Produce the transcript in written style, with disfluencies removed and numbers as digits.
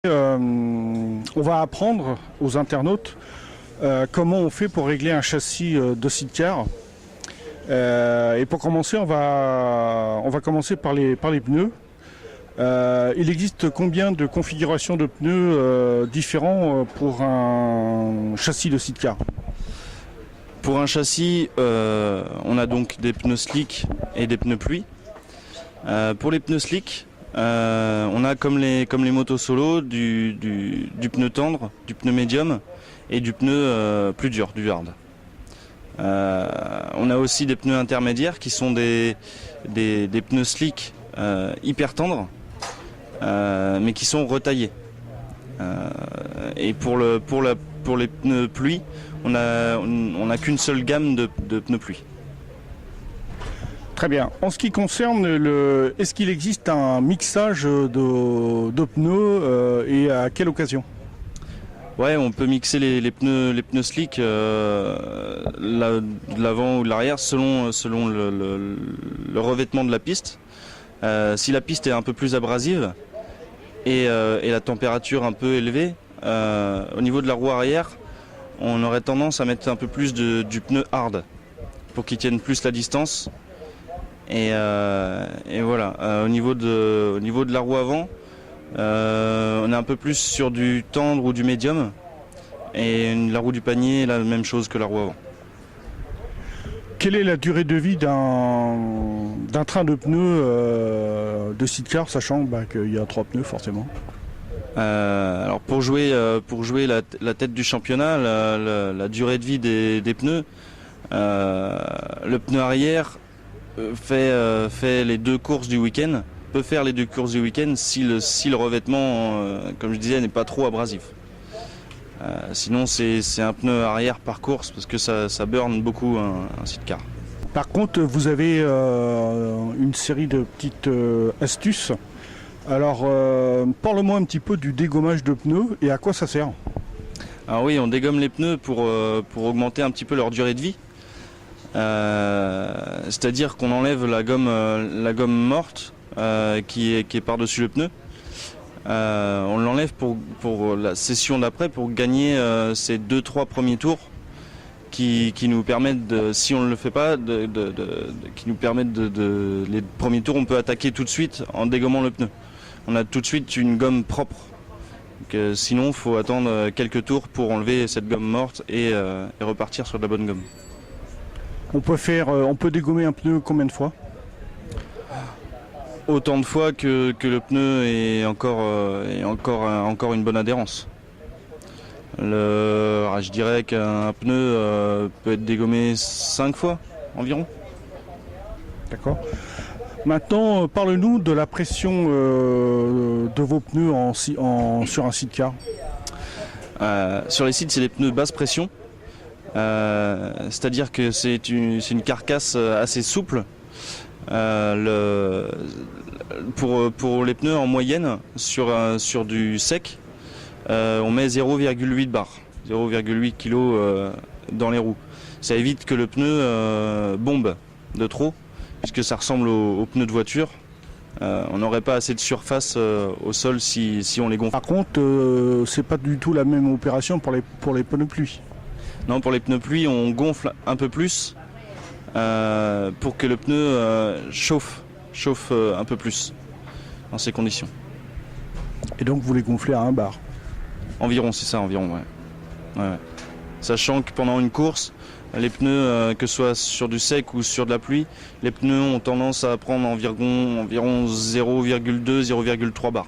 On va apprendre aux internautes comment on fait pour régler un châssis de sidecar. Et pour commencer, on va commencer par les pneus. Il existe combien de configurations de pneus différents pour un châssis de sidecar? Pour un châssis, on a donc des pneus slick et des pneus pluie. Pour les pneus slick, on a comme les motos solo du pneu tendre, du pneu médium et du pneu plus dur, du hard. On a aussi des pneus intermédiaires qui sont des pneus slick hyper tendres, mais qui sont retaillés. Et pour les pneus pluie, on n'a qu'une seule gamme de pneus pluie. Très bien. En ce qui concerne est-ce qu'il existe un mixage de pneus et à quelle occasion? Ouais, on peut mixer les pneus slick de l'avant ou de l'arrière selon le revêtement de la piste. Si la piste est un peu plus abrasive et la température un peu élevée, au niveau de la roue arrière, on aurait tendance à mettre un peu plus du pneu hard pour qu'il tienne plus la distance. Et voilà. Au niveau de la roue avant, on est un peu plus sur du tendre ou du médium. Et la roue du panier est la même chose que la roue avant. Quelle est la durée de vie d'un train de pneus de sidecar, sachant qu'il y a 3 pneus forcément? Alors pour jouer la tête du championnat, la durée de vie des pneus, le pneu arrière fait les 2 courses du week-end, peut faire les 2 courses du week-end si le revêtement, comme je disais, n'est pas trop abrasif. Sinon c'est un pneu arrière par course parce que ça burn beaucoup un sidecar. Par contre, vous avez une série de petites astuces. Alors, parle-moi un petit peu du dégommage de pneus et à quoi ça sert? Alors oui, on dégomme les pneus pour augmenter un petit peu leur durée de vie. C'est-à-dire qu'on enlève la gomme morte qui est par-dessus le pneu. On l'enlève pour la session d'après pour gagner ces 2-3 premiers tours qui nous permettent, si on ne le fait pas, qui nous permettent les premiers tours, on peut attaquer tout de suite en dégommant le pneu. On a tout de suite une gomme propre. Donc, sinon, il faut attendre quelques tours pour enlever cette gomme morte et repartir sur de la bonne gomme. On peut dégommer un pneu combien de fois? Autant de fois que le pneu ait encore une bonne adhérence. Je dirais qu'un pneu peut être dégommé 5 fois environ. D'accord. Maintenant, parle-nous de la pression de vos pneus sur un sidecar. Sur les sides, c'est des pneus basse pression. C'est-à-dire que c'est une carcasse assez souple. Pour les pneus en moyenne, sur du sec, on met 0,8 bar, 0,8 kg dans les roues. Ça évite que le pneu bombe de trop, puisque ça ressemble aux pneus de voiture. On n'aurait pas assez de surface au sol si on les gonfle. Par contre, c'est pas du tout la même opération pour les pneus pluie. Non, pour les pneus pluie, on gonfle un peu plus pour que le pneu chauffe un peu plus dans ces conditions. Et donc vous les gonflez à 1 bar? Environ, c'est ça, environ, ouais. Sachant que pendant une course, les pneus, que ce soit sur du sec ou sur de la pluie, les pneus ont tendance à prendre environ 0,2-0,3 bar.